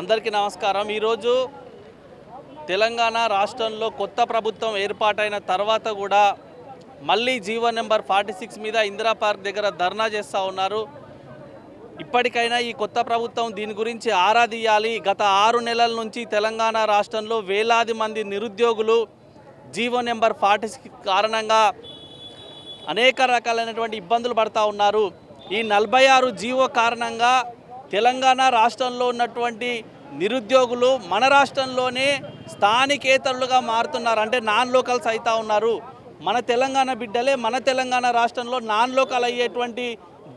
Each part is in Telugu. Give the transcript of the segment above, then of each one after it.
అందరికీ నమస్కారం. ఈరోజు తెలంగాణ రాష్ట్రంలో కొత్త ప్రభుత్వం ఏర్పాటైన తర్వాత కూడా మళ్ళీ జీవో నెంబర్ 46 మీద ఇందిరా పార్క్ దగ్గర ధర్నా చేస్తూ ఉన్నారు. ఇప్పటికైనా ఈ కొత్త ప్రభుత్వం దీని గురించి ఆరా తీయాలి. గత 6 నెలల నుంచి తెలంగాణ రాష్ట్రంలో వేలాది మంది నిరుద్యోగులు జీవో నెంబర్ 46 కారణంగా అనేక రకాలైనటువంటి ఇబ్బందులు పడుతూ ఉన్నారు. ఈ 46 జీవో కారణంగా తెలంగాణ రాష్ట్రంలో ఉన్నటువంటి నిరుద్యోగులు మన రాష్ట్రంలోనే స్థానికేతరులుగా మారుతున్నారు. అంటే నాన్ లోకల్స్ అవుతూ ఉన్నారు. మన తెలంగాణ బిడ్డలే మన తెలంగాణ రాష్ట్రంలో నాన్ లోకల్ అయ్యేటువంటి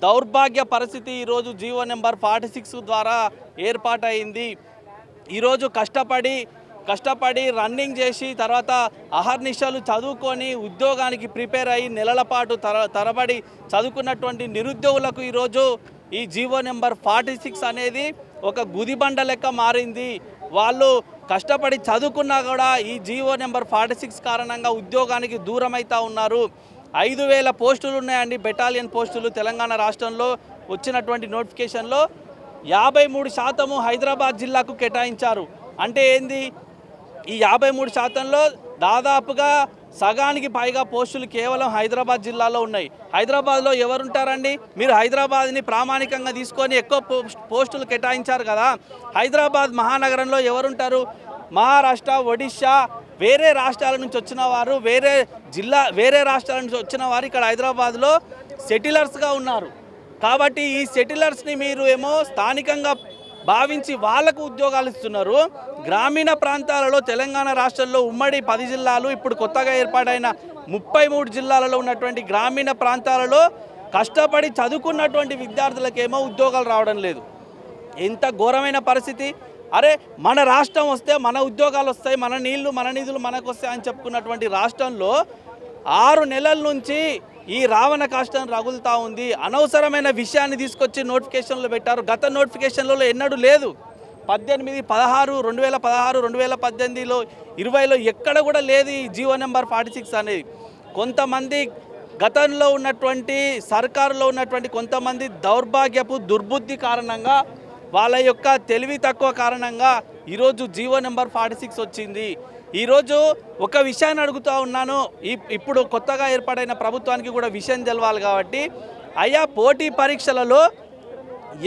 దౌర్భాగ్య పరిస్థితి ఈరోజు జీవో నెంబర్ 46 ద్వారా ఏర్పాటైంది. ఈరోజు కష్టపడి రన్నింగ్ చేసి తర్వాత అహర్నిశలు చదువుకొని ఉద్యోగానికి ప్రిపేర్ అయ్యి నెలల పాటు తరబడి చదువుకున్నటువంటి నిరుద్యోగులకు ఈరోజు ఈ జీవో నెంబర్ 46 అనేది ఒక గుదిబండ లెక్క మారింది. వాళ్ళు కష్టపడి చదువుకున్నా కూడా ఈ జీవో నెంబర్ 46 కారణంగా ఉద్యోగానికి దూరం అవుతూ ఉన్నారు. 5,000 పోస్టులు ఉన్నాయండి, బెటాలియన్ పోస్టులు తెలంగాణ రాష్ట్రంలో వచ్చినటువంటి నోటిఫికేషన్లో 53% హైదరాబాద్ జిల్లాకు కేటాయించారు. అంటే ఏంది, ఈ 53%లో దాదాపుగా సగానికి పైగా పోస్టులు కేవలం హైదరాబాద్ జిల్లాలో ఉన్నాయి. హైదరాబాద్లో ఎవరుంటారండి? మీరు హైదరాబాద్ని ప్రామాణికంగా తీసుకొని ఎక్కువ పోస్టులు కేటాయించారు కదా. హైదరాబాద్ మహానగరంలో ఎవరుంటారు? మహారాష్ట్ర, ఒడిశా, వేరే రాష్ట్రాల నుంచి వచ్చిన వారు, వేరే రాష్ట్రాల నుంచి వచ్చిన వారు ఇక్కడ హైదరాబాద్లో సెటిలర్స్గా ఉన్నారు. కాబట్టి ఈ సెటిలర్స్ని మీరు ఏమో స్థానికంగా భావించి వాళ్లకు ఉద్యోగాలు ఇస్తున్నారు. గ్రామీణ ప్రాంతాలలో తెలంగాణ రాష్ట్రంలో ఉమ్మడి 10 జిల్లాలు, ఇప్పుడు కొత్తగా ఏర్పాటైన 33 జిల్లాలలో ఉన్నటువంటి గ్రామీణ ప్రాంతాలలో కష్టపడి చదువుకున్నటువంటి విద్యార్థులకేమో ఉద్యోగాలు రావడం లేదు. ఎంత ఘోరమైన పరిస్థితి! అరే, మన రాష్ట్రం వస్తే మన ఉద్యోగాలు వస్తాయి, మన నీళ్లు మన నిధులు మనకు వస్తాయని చెప్పుకున్నటువంటి రాష్ట్రంలో 6 నెలల నుంచి ఈ రావణ కాష్టం రగులుతూ ఉంది. అనవసరమైన విషయాన్ని తీసుకొచ్చి నోటిఫికేషన్లో పెట్టారు. గత నోటిఫికేషన్లలో ఎన్నడూ లేదు. 18, 16, 2016, 2018లో 20లో ఎక్కడ కూడా లేదు ఈ జీవో నెంబర్ 46 అనేది. కొంతమంది గతంలో ఉన్నటువంటి సర్కారులో ఉన్నటువంటి కొంతమంది దౌర్భాగ్యపు దుర్బుద్ధి కారణంగా, వాళ్ళ యొక్క తెలివి తక్కువ కారణంగా ఈరోజు జీవో నెంబర్ 46 వచ్చింది. ఈరోజు ఒక విషయాన్ని అడుగుతూ ఉన్నాను. ఇప్పుడు కొత్తగా ఏర్పాటైన ప్రభుత్వానికి కూడా విషయం తెలవాలి కాబట్టి, అయ్యా, పోటీ పరీక్షలలో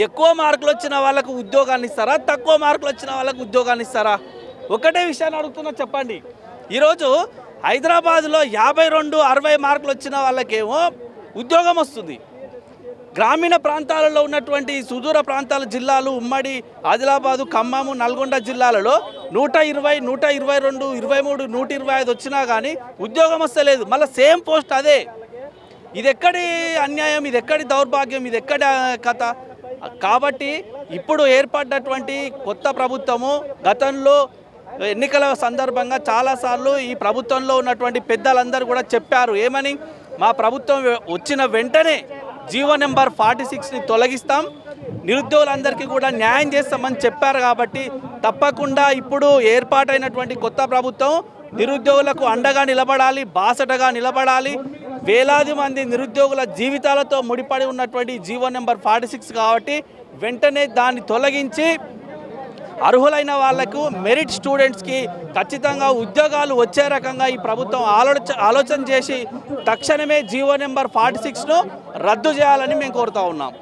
ఎక్కువ మార్కులు వచ్చిన వాళ్ళకు ఉద్యోగాన్ని ఇస్తారా, తక్కువ మార్కులు వచ్చిన వాళ్ళకు ఉద్యోగాన్ని ఇస్తారా? ఒకటే విషయాన్ని అడుగుతున్నా, చెప్పండి. ఈరోజు హైదరాబాద్లో 52, 60 మార్కులు వచ్చిన వాళ్ళకేమో ఉద్యోగం వస్తుంది. గ్రామీణ ప్రాంతాలలో ఉన్నటువంటి సుదూర ప్రాంతాల జిల్లాలు, ఉమ్మడి ఆదిలాబాదు, ఖమ్మము, నల్గొండ జిల్లాలలో 120, 122, 23, 125 వచ్చినా కానీ ఉద్యోగం వస్తలేదు. మళ్ళీ సేమ్ పోస్ట్ అదే. ఇది ఎక్కడి అన్యాయం, ఇది ఎక్కడి దౌర్భాగ్యం, ఇది ఎక్కడి కథ? కాబట్టి ఇప్పుడు ఏర్పడినటువంటి కొత్త ప్రభుత్వము గతంలో ఎన్నికల సందర్భంగా చాలాసార్లు ఈ ప్రభుత్వంలో ఉన్నటువంటి పెద్దలందరూ కూడా చెప్పారు. ఏమని? మా ప్రభుత్వం వచ్చిన వెంటనే జీవో నెంబర్ 46ని తొలగిస్తాం, నిరుద్యోగులందరికీ కూడా న్యాయం చేస్తామని చెప్పారు. కాబట్టి తప్పకుండా ఇప్పుడు ఏర్పాటైనటువంటి కొత్త ప్రభుత్వం నిరుద్యోగులకు అండగా నిలబడాలి, బాసటగా నిలబడాలి. వేలాది మంది నిరుద్యోగుల జీవితాలతో ముడిపడి ఉన్నటువంటి జీవో నెంబర్ 46 కాబట్టి వెంటనే దాన్ని తొలగించి అర్హులైన వాళ్లకు, మెరిట్ స్టూడెంట్స్కి ఖచ్చితంగా ఉద్యోగాలు వచ్చే రకంగా ఈ ప్రభుత్వం ఆలోచన చేసి తక్షణమే జీవో నెంబర్ 46ను రద్దు చేయాలని మేము కోరుతా ఉన్నాం.